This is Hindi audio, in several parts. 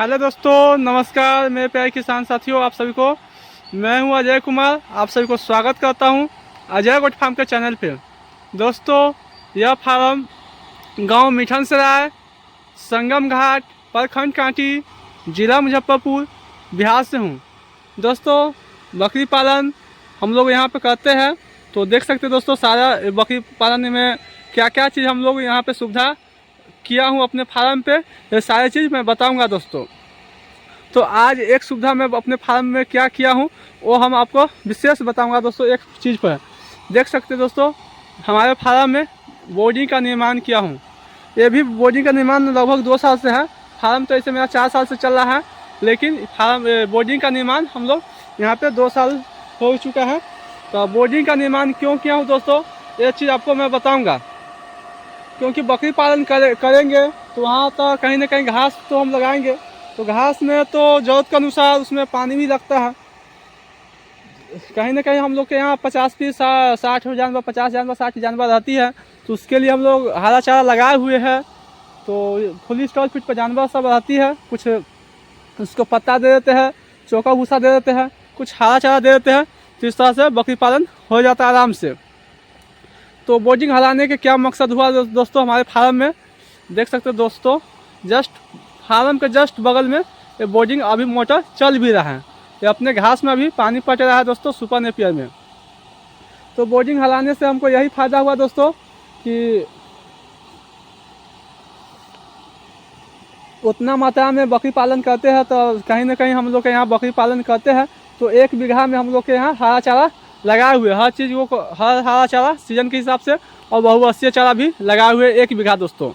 हेलो दोस्तों, नमस्कार मेरे प्यारे किसान साथियों। आप सभी को मैं हूं अजय कुमार, आप सभी को स्वागत करता हूं अजय गोट फार्म के चैनल पे। दोस्तों, यह फार्म गांव मिठन सराय, संगम घाट, प्रखंड कांटी, जिला मुजफ्फरपुर, बिहार से हूं। दोस्तों, बकरी पालन हम लोग यहां पे करते हैं, तो देख सकते हैं दोस्तों सारा बकरी पालन में क्या क्या चीज़ हम लोग यहां पे सुविधा किया हूँ अपने फार्म पे, ये सारी चीज़ मैं बताऊंगा दोस्तों। तो आज एक सुविधा मैं अपने फार्म में क्या किया हूँ वो हम आपको विशेष बताऊंगा दोस्तों। एक चीज़ पर देख सकते हैं दोस्तों, हमारे फार्म में बोर्डिंग का निर्माण किया हूँ। ये भी बोर्डिंग का निर्माण लगभग 2 साल से है। फार्म तो ऐसे मेरा 4 साल से चल रहा है, लेकिन फार्म बोर्डिंग का निर्माण हम लोग यहाँ पे 2 साल हो चुका है। तो बोर्डिंग का निर्माण क्यों किया हूँ दोस्तों, ये चीज़ आपको मैं बताऊँगा। क्योंकि बकरी पालन करेंगे तो वहाँ तो कहीं ना कहीं घास तो हम लगाएंगे, तो घास में तो ज़रूरत के अनुसार उसमें पानी भी लगता है। कहीं ना कहीं हम लोग के यहाँ 50 पीस 60 जानवर, 50 जानवर 60 जानवर रहती है, तो उसके लिए हम लोग हरा चारा लगाए हुए हैं। तो फुली स्टॉल फीट पर जानवर सब रहती है, कुछ उसको पत्ता दे देते हैं, चोका भूसा दे देते हैं, कुछ हरा चारा दे देते हैं, तो इस तरह से बकरी पालन हो जाता है आराम से। तो बोर्डिंग हटाने के क्या मकसद हुआ दोस्तों, हमारे फार्म में देख सकते हो दोस्तों, जस्ट फार्म के जस्ट बगल में ये बोर्डिंग अभी मोटर चल भी रहा है। ये अपने घास में अभी पानी पट रहा है दोस्तों, सुपर नेपियर में। तो बोर्डिंग हटाने से हमको यही फ़ायदा हुआ दोस्तों कि उतना मात्रा में बकरी पालन करते हैं, तो कहीं ना कहीं हम लोग के यहाँ बकरी पालन करते हैं तो 1 बीघा में हम लोग के यहाँ हरा चारा लगाए हुए, हर चीज़ को हरा चारा सीजन के हिसाब से, और बहुवर्षीय चारा भी लगाए हुए 1 बीघा दोस्तों।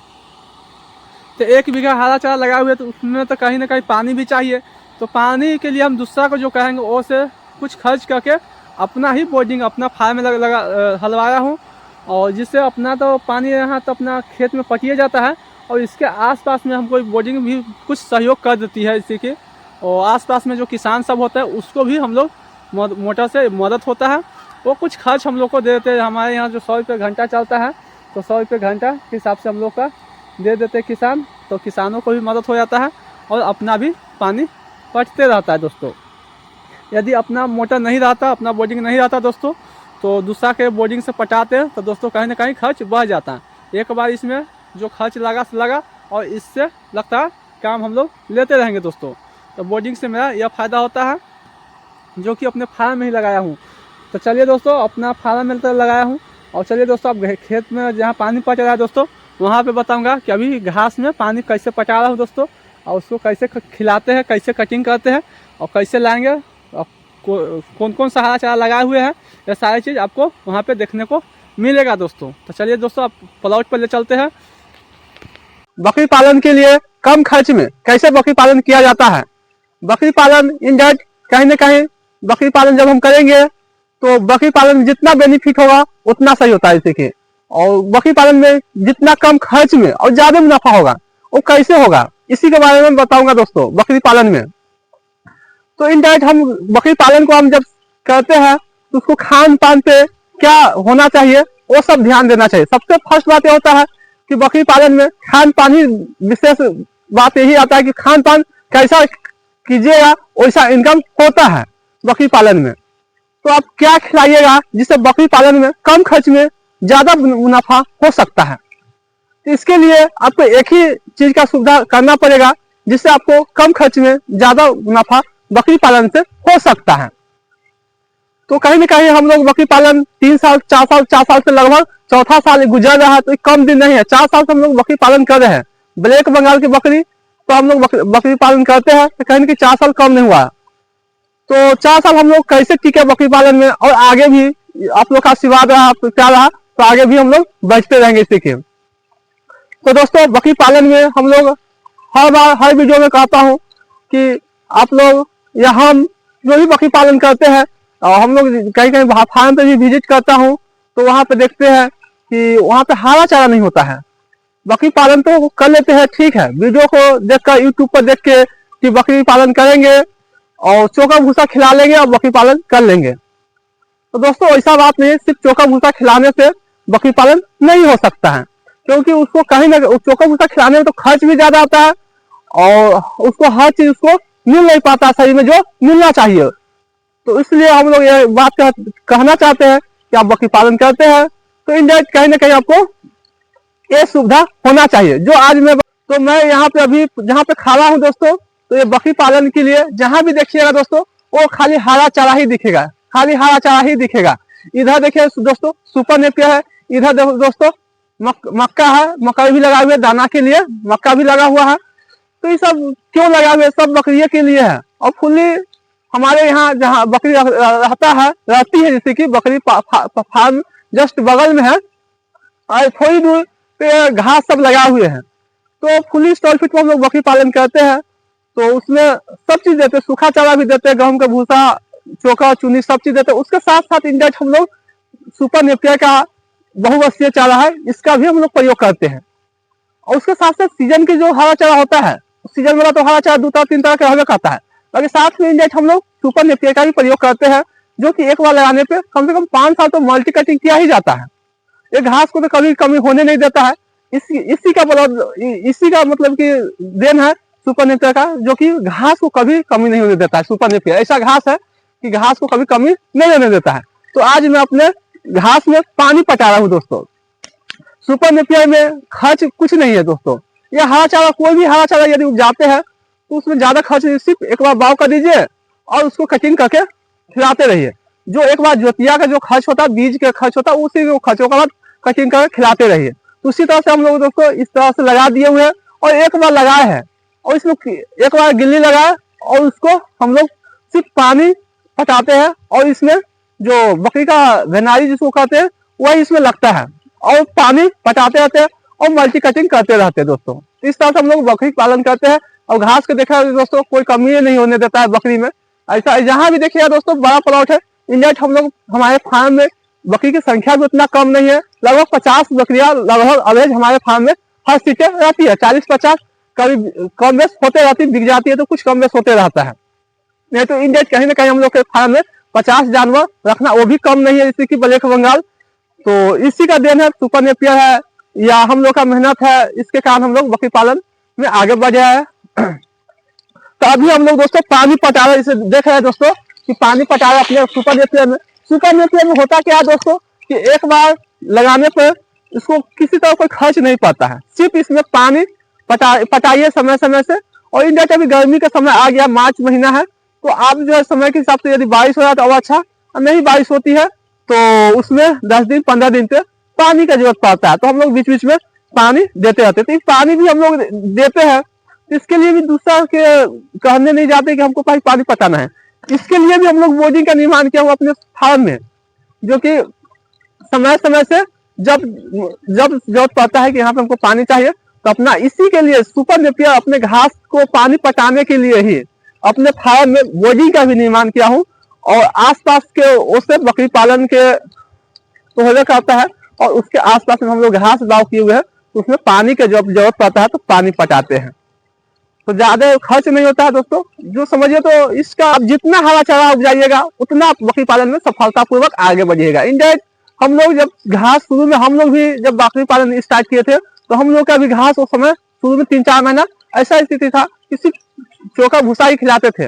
तो 1 बीघा हरा चारा लगाए हुए, तो उसमें तो कहीं ना कहीं पानी भी चाहिए। तो पानी के लिए हम दूसरा को जो कहेंगे वो से कुछ खर्च करके अपना ही बोर्डिंग अपना फार्म में हलवाया हूँ, और जिससे अपना तो पानी यहाँ तो अपना खेत में पटिए जाता है, और इसके आसपास में हमको बोर्डिंग भी कुछ सहयोग कर देती है इसी के। और आसपास में जो किसान सब होता है उसको भी हम लोग मोटर से मदद होता है, वो कुछ खर्च हम लोग को दे देते हैं। हमारे यहाँ जो 100 रुपये घंटा चलता है, तो 100 रुपये घंटा के हिसाब से हम लोग का दे देते हैं किसान, तो किसानों को भी मदद हो जाता है और अपना भी पानी पटते रहता है दोस्तों। यदि अपना मोटर नहीं रहता, अपना बोर्डिंग नहीं रहता दोस्तों, तो दूसरा के बोर्डिंग से पटाते हैं तो दोस्तों कहीं ना कहीं खर्च बढ़ जाता है। एक बार इसमें जो खर्च लगा और इससे लगता है काम हम लोग लेते रहेंगे दोस्तों। तो बोर्डिंग से मेरा यह फ़ायदा होता है जो कि अपने फार्म में ही लगाया हूँ। तो चलिए दोस्तों, अपना फार्म में तो लगाया हूँ, और चलिए दोस्तों अब खेत में जहाँ पानी पट रहा है दोस्तों, वहाँ पे बताऊँगा कि अभी घास में पानी कैसे पटा रहा हूँ दोस्तों, और उसको कैसे खिलाते हैं, कैसे कटिंग करते हैं, और कैसे लाएंगे, और कौन कौन सा हरा चारा लगाए हुए हैं, ये सारी चीज़ आपको वहाँ पे देखने को मिलेगा दोस्तों। तो चलिए दोस्तों, आप प्लॉट पर ले चलते हैं। बकरी पालन के लिए कम खर्च में कैसे बकरी पालन किया जाता है। बकरी पालन इंडायरेक्ट कहीं ना कहीं बकरी पालन जब हम करेंगे तो बकरी पालन जितना बेनिफिट होगा उतना सही होता है इसी। और बकरी पालन में जितना कम खर्च में और ज्यादा मुनाफा होगा वो कैसे होगा, इसी के बारे में बताऊंगा दोस्तों। बकरी पालन में तो इनडायरेक्ट हम बकरी पालन को हम जब करते हैं तो उसको खान पान पे क्या होना चाहिए वो सब ध्यान देना चाहिए। सबसे फर्स्ट बात यह होता है कि बकरी पालन में खान पान ही विशेष बात यही आता है कि खान पान कैसा कीजिएगा वैसा इनकम होता है बकरी पालन में। तो आप क्या खिलाइएगा जिससे बकरी पालन में कम खर्च में ज्यादा मुनाफा हो सकता है। तो इसके लिए आपको एक ही चीज का सुविधा करना पड़ेगा जिससे आपको कम खर्च में ज्यादा मुनाफा बकरी पालन से हो सकता है। तो कहीं ना कहीं हम लोग बकरी पालन 3 साल 4 साल से लगभग चौथा साल गुजर रहा है, तो कम दिन नहीं है। 4 साल से हम लोग बकरी पालन कर रहे हैं। ब्लैक बंगाल की बकरी तो हम लोग बकरी पालन करते हैं, तो कहीं ना कहीं 4 साल कम नहीं हुआ। तो 4 साल हम लोग कैसे टिके बकरी पालन में, और आगे भी आप लोग का आशीर्वाद रहा, प्यार रहा, तो आगे भी हम लोग बढ़ते रहेंगे इसी के। तो दोस्तों, बकरी पालन में हम लोग हर बार हर वीडियो में कहता हूँ कि आप लोग या हम जो भी बकरी पालन करते हैं, और हम लोग कहीं कहीं फार्म पे भी विजिट करता हूँ, तो वहां पे देखते हैं कि वहां पे हरा चारा नहीं होता है। बकरी पालन तो कर लेते हैं, ठीक है, वीडियो को देखकर यूट्यूब पर देख के कि बकरी पालन करेंगे और चोका भूसा खिला लेंगे और बकरी पालन कर लेंगे। तो दोस्तों ऐसा बात नहीं है, सिर्फ चोका भूसा खिलाने से बकरी पालन नहीं हो सकता है, क्योंकि उसको कहीं ना चोका भूसा खिलाने में तो खर्च भी ज्यादा आता है, और उसको हर चीज उसको मिल नहीं पाता शरीर में जो मिलना चाहिए। तो इसलिए हम लोग ये बात कहना चाहते हैं कि आप बकरी पालन करते हैं तो इंडायरेक्ट कहीं ना कहीं आपको ये सुविधा होना चाहिए। जो आज मैं यहाँ पे अभी जहाँ पे खड़ा हूँ दोस्तों, तो ये बकरी पालन के लिए जहाँ भी देखिएगा दोस्तों वो खाली हरा चारा ही दिखेगा, खाली हरा चारा ही दिखेगा। इधर देखिए दोस्तों सुपर नेपियर है, इधर दोस्तों मक्का है, मक्का भी लगा हुआ है दाना के लिए, मक्का भी लगा हुआ है। तो ये सब क्यों लगा हुआ है, सब बकरियों के लिए है। और फुल्ली हमारे यहाँ जहाँ बकरी रहती है, जैसे कि बकरी फार्म जस्ट बगल में है और थोड़ी दूर पे घास सब लगा हुए हैं। तो फुली स्टॉल फिट में हम लोग बकरी पालन करते हैं। तो उसमें सब चीज देते हैं, सूखा चारा भी देते हैं, गेहूं का भूसा, चोखा, चुनी, सब चीज देते हैं। उसके साथ साथ इंडायरेक्ट हम लोग सुपर नेपियर का बहुवर्षीय चारा है, इसका भी हम लोग प्रयोग करते हैं। और उसके साथ साथ सीजन के जो हरा चारा होता है, सीजन वाला तो हरा चारा 2-3 तरह का हमें खाता है, बाकी साथ में इंडायरेक्ट हम लोग सुपर नेपियर का भी प्रयोग करते हैं, जो कि एक बार लगाने पे कम से कम 5 साल तो मल्टी कटिंग किया ही जाता है। ये घास को तो कभी कमी होने नहीं देता है। इसी का मतलब कि देन है सुपर नेपियर का, जो कि घास को कभी कमी नहीं होने देता है। सुपर नेपियर ऐसा घास है कि घास को कभी कमी नहीं होने देता है। तो आज मैं अपने घास में पानी पटा रहा हूँ दोस्तों। सुपर नेपियर में खर्च कुछ नहीं है दोस्तों। ये हरा चारा, कोई भी हरा चारा यदि उपजाते हैं तो उसमें ज्यादा खर्च नहीं, सिर्फ एक बार बाव कर दीजिए और उसको कटिंग करके खिलाते रहिए। जो एक बार जोतिया का जो खर्च होता है, बीज का खर्च होता है, उसी खर्चों के बाद कटिंग करके खिलाते रहिए। तो उसी तरह से हम लोग दोस्तों इस तरह से लगा दिए हुए हैं और एक बार लगाए हैं और इसमें एक बार गिल्ली लगाए और उसको हम लोग सिर्फ पानी पटाते हैं और इसमें जो बकरी का भेनारी जिसको कहते हैं वही इसमें लगता है और पानी पटाते रहते हैं और मल्टी कटिंग करते रहते हैं दोस्तों। इस तरह से हम लोग बकरी पालन करते हैं और घास के देखा दोस्तों कोई कमी नहीं होने देता है बकरी में। ऐसा जहां भी देखिएगा दोस्तों बड़ा प्लॉट है। इंडियट हम लोग हमारे फार्म में बकरी की संख्या भी उतना कम नहीं है, लगभग 50 बकरियां लगभग एवरेज हमारे फार्म में हर सीटें रहती है। 40-50 कभी कम बेस होते रहती है, बिक जाती है तो कुछ कम बेस होते रहता है। नहीं तो इंडियट कहीं ना कहीं हम लोग के फार्म में 50 जानवर रखना वो भी कम नहीं है, जैसे कि ब्लैक बंगाल। तो इसी का देन है, सुपर नेपियर है या हम लोग का मेहनत है, इसके कारण हम लोग बकरी पालन में आगे बढ़े हैं। तो अभी हम लोग दोस्तों पानी पटा रहे, इसे देख रहे हैं दोस्तों कि पानी पटा रहे अपने सुपर नेपियर में। सुपर नेपियर में होता क्या है दोस्तों कि एक बार लगाने पर इसको किसी तरह कोई खर्च नहीं पड़ता है, सिर्फ इसमें पानी पटाइए समय समय से। और इंडिया अभी गर्मी का समय आ गया, मार्च महीना है, तो आप जो है समय के हिसाब से यदि बारिश हो रहा है तो अच्छा, नहीं बारिश होती है तो उसमें 10 दिन 15 दिन पे पानी का जरूरत पड़ता है। तो हम लोग बीच बीच में पानी देते रहते हैं। तो इस पानी भी हम लोग देते हैं, इसके लिए भी दूसरा के कहने नहीं जाते कि हमको पानी पटाना है। इसके लिए भी हम लोग बोर्डिंग का निर्माण किया हुआ अपने फार्म में, जो कि समय समय से जब जरूरत पड़ता है कि यहाँ पे हमको पानी चाहिए तो अपना इसी के लिए सुपर नेपियर अपने घास को पानी पटाने के लिए ही अपने फार्म में बोर्डिंग का भी निर्माण किया हूँ। और आसपास के उससे बकरी पालन के तो हो करता है और उसके आसपास में हम लोग घास दाव किए हुए हैं, तो उसमें पानी का जब जरूरत पड़ता है तो पानी पटाते हैं। तो ज्यादा खर्च नहीं होता है दोस्तों, जो समझिए। तो इसका आप जितना हरा चारा उपजाइएगा उतना आप बकरी पालन में सफलतापूर्वक आगे बढ़िएगा। इंडायरेक्ट हम लोग जब घास शुरू में हम लोग भी जब बकरी पालन स्टार्ट किए थे तो हम लोग का भी घास उस समय शुरू में 3-4 महीना ऐसा स्थिति था कि सिर्फ चोखा भूसा ही खिलाते थे।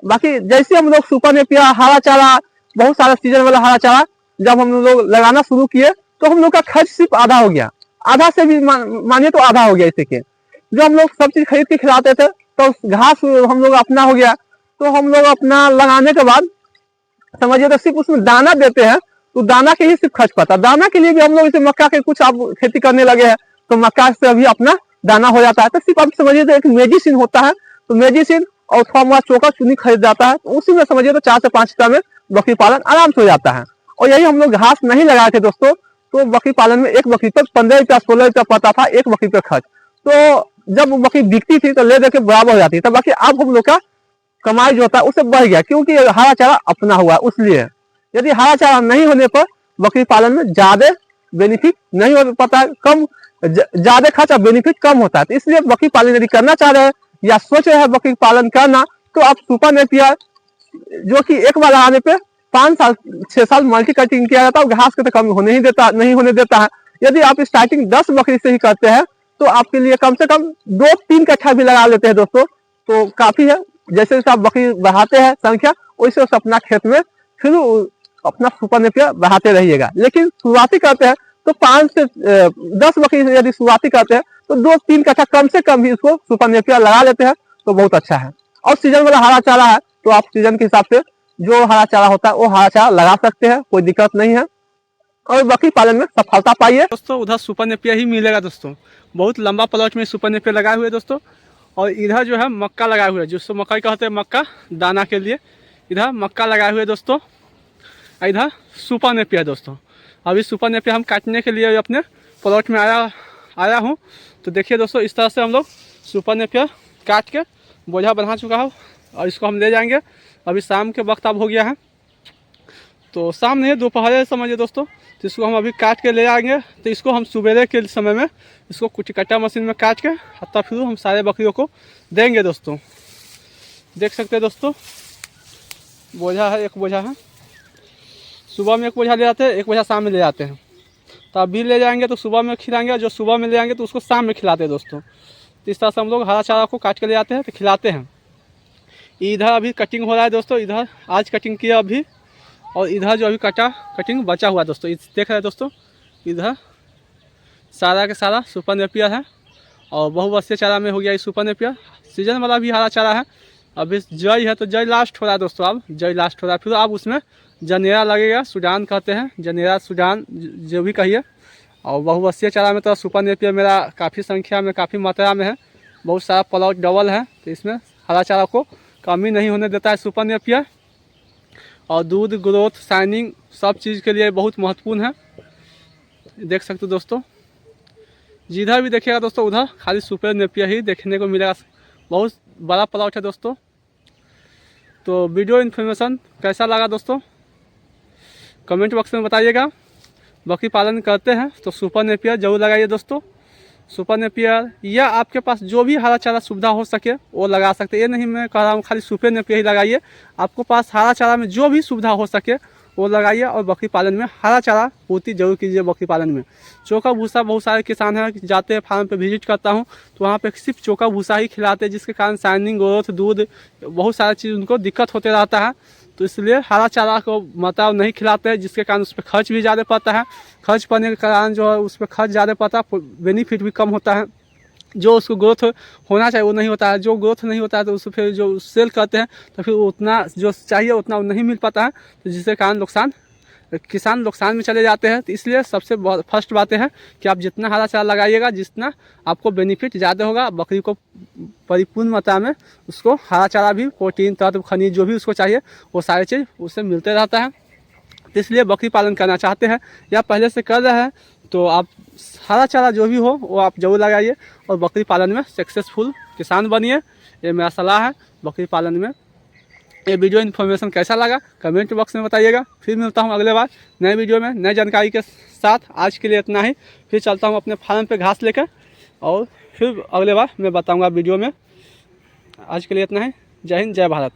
बाकी जैसे हम लोग सुपर नेपियर हरा चारा, बहुत सारा सीजन वाला हरा चारा जब हम लोग लगाना शुरू किए तो हम लोग का खर्च सिर्फ आधा हो गया, आधा से भी मानिए तो आधा हो गया। इसी के जो हम लोग सब चीज खरीद के खिलाते थे तो घास हम लोग अपना हो गया। तो हम लोग अपना लगाने के बाद समझिए तो सिर्फ उसमें दाना देते हैं, तो दाना के ही सिर्फ खर्च पड़ता है। दाना के लिए भी हम लोग इसे मक्का के कुछ आप खेती करने लगे हैं तो मक्का से अभी अपना दाना हो जाता है। तो सिर्फ आप समझिए तो एक मेडिसिन होता है, तो मेडिसिन और थोड़ा मोड़ा चोखा चुनी खरीद जाता है, तो उसी में समझिए तो 4 से 5 रुपया में बकरी पालन आराम से हो जाता है। और यही हम लोग घास नहीं लगाए थे दोस्तों, तो बकरी पालन में एक बकरी पर 15 रुपया 16 रुपया पड़ता था, एक बकरी पर खर्च। तो जब बकरी बिकती थी तो ले दे के बराबर हो जाती थी। बाकी अब हम लोग का कमाई जो होता है उससे बढ़ गया, क्योंकि हरा चारा अपना हुआ है। उसलिए यदि हरा चारा नहीं होने पर बकरी पालन में ज्यादा बेनिफिट नहीं हो पाता है, कम ज्यादा खर्च और बेनिफिट कम होता है। तो इसलिए बकरी पालन यदि करना चाह रहे हैं या सोच रहे हैं बकरी पालन करना, तो आप सुपर नेपियर जो कि एक बार लगाने पे 5 साल 6 साल मल्टी कटिंग किया जाता है, घास के तो कम नहीं होने देता है। यदि आप स्टार्टिंग 10 बकरी से ही करते हैं तो आपके लिए कम से कम 2-3 कट्ठा भी लगा लेते हैं दोस्तों तो काफी है। जैसे जैसे आप बकरी बढ़ाते हैं संख्या, वैसे वैसे अपना खेत में फिर अपना सुपर नेपियर बढ़ाते रहिएगा। लेकिन शुरुआती करते हैं तो 5 से 10 बकरी यदि शुरुआती करते हैं तो 2-3 कट्ठा कम से कम भी इसको सुपर नेपियर लगा लेते हैं तो बहुत अच्छा है। और सीजन वाला हरा चारा है तो आप सीजन के हिसाब से जो हरा चारा होता है वो हरा चारा लगा सकते हैं, कोई दिक्कत नहीं है और बकरी पालन में सफलता पाइए। दोस्तों उधर सुपर नेपियर ही मिलेगा दोस्तों, बहुत लंबा प्लॉट में सुपर नेपियर लगाए हुए दोस्तों। और इधर जो है मक्का लगाए हुए है, जिसको मकई कहते हैं, मक्का दाना के लिए इधर मक्का लगाए हुए दोस्तों। इधर सुपर नेपियर दोस्तों, अभी सुपर नेपियर हम काटने के लिए अपने प्लॉट में आया हूँ। तो देखिए दोस्तों इस तरह से हम लोग सुपर नेपियर काट के बोझा बना चुका हूँ और इसको हम ले जाएंगे। अभी शाम के वक्त अब हो गया है, तो शाम नहीं दोपहर समझिए दोस्तों। तो इसको हम अभी काट के ले आएंगे। तो इसको हम सवेरे के समय में इसको कुछ कट्टा मशीन में काट के तब फिर हम सारे बकरियों को देंगे दोस्तों। देख सकते हैं दोस्तों, बोझा है, एक बोझा है, सुबह में एक बोझा ले जाते हैं, एक बोझा शाम में ले जाते हैं। तो अभी ले जाएंगे तो सुबह में खिलाएंगे, जो सुबह में ले जाएंगे तो उसको शाम में खिलाते हैं दोस्तों। तो इस तरह से हम लोग हरा चारा को काट के ले जाते हैं तो खिलाते हैं। इधर अभी कटिंग हो रहा है दोस्तों, इधर आज कटिंग किया अभी, और इधर जो अभी कटिंग बचा हुआ है दोस्तों, देख रहे हैं दोस्तों, इधर सारा के सारा सुपर नेपियर है और बहुवर्षीय चारा में हो गया ये सुपर नेपियर। सीजन वाला भी हरा चारा है। अभी जय है तो जय लास्ट हो रहा है दोस्तों, अब जय लास्ट हो रहा है। फिर अब उसमें जनेरा लगेगा, सुडान कहते हैं, जनेरा सुडान जो भी कहिए। और बहुवर्षीय चारा में तो सुपर नेपियर मेरा काफ़ी संख्या में, काफ़ी मात्रा में है, बहुत सारा प्लॉट डबल है। तो इसमें हरा चारा को कमी नहीं होने देता है सुपर नेपियर। और दूध, ग्रोथ, शाइनिंग सब चीज़ के लिए बहुत महत्वपूर्ण है। देख सकते हो दोस्तों, जिधर भी देखिएगा दोस्तों उधर खाली सुपर नेपियर ही देखने को मिलेगा। बहुत बड़ा प्लॉट है दोस्तों। तो वीडियो इन्फॉर्मेशन कैसा लगा दोस्तों कमेंट बॉक्स में बताइएगा। बकरी पालन करते हैं तो सुपर नेपियर जरूर लगाइए दोस्तों। सुपर नेपियर या आपके पास जो भी हरा चारा सुविधा हो सके वो लगा सकते हैं। ये नहीं मैं कह रहा हूँ खाली सुपर नेपियर ही लगाइए, आपको पास हरा चारा में जो भी सुविधा हो सके वो लगाइए। और बकरी पालन में हरा चारा पूर्ति जरूर कीजिए। बकरी पालन में चोका भूसा, बहुत सारे किसान हैं जाते हैं फार्म पे विजिट करता हूँ तो वहाँ पे सिर्फ चोका भूसा ही खिलाते हैं, जिसके कारण शाइनिंग, ग्रोथ, दूध, बहुत सारी चीज़ उनको दिक्कत होते रहता है। तो इसलिए हरा चारा को मतलब नहीं खिलाते हैं, जिसके कारण उस पर खर्च भी ज़्यादा पड़ता है। खर्च पड़ने के कारण जो है उस पर खर्च ज़्यादा पड़ता है, बेनिफिट भी कम होता है। जो उसको ग्रोथ होना चाहिए वो नहीं होता है, जो ग्रोथ नहीं होता है तो उसको फिर जो सेल करते हैं तो फिर उतना जो चाहिए उतना नहीं मिल पाता है, तो जिसके कारण किसान नुकसान में चले जाते हैं। तो इसलिए सबसे फर्स्ट बात है कि आप जितना हरा चारा लगाइएगा, जितना आपको बेनिफिट ज़्यादा होगा, बकरी को परिपूर्ण मात्रा में उसको हरा चारा भी, प्रोटीन, तत्व, खनिज जो भी उसको चाहिए वो सारी चीज़ उससे मिलते रहता है। तो इसलिए बकरी पालन करना चाहते हैं या पहले से कर रहे हैं तो आप हरा चारा जो भी हो वो आप जरूर लगाइए और बकरी पालन में सक्सेसफुल किसान बनिए। ये मेरा सलाह है बकरी पालन में। ये वीडियो इन्फॉर्मेशन कैसा लगा कमेंट बॉक्स में बताइएगा। फिर मिलता हूँ अगले बार नए वीडियो में नई जानकारी के साथ। आज के लिए इतना ही, फिर चलता हूँ अपने फार्म पे घास लेकर और फिर अगले बार मैं बताऊँगा वीडियो में। आज के लिए इतना ही। जय हिंद, जय भारत।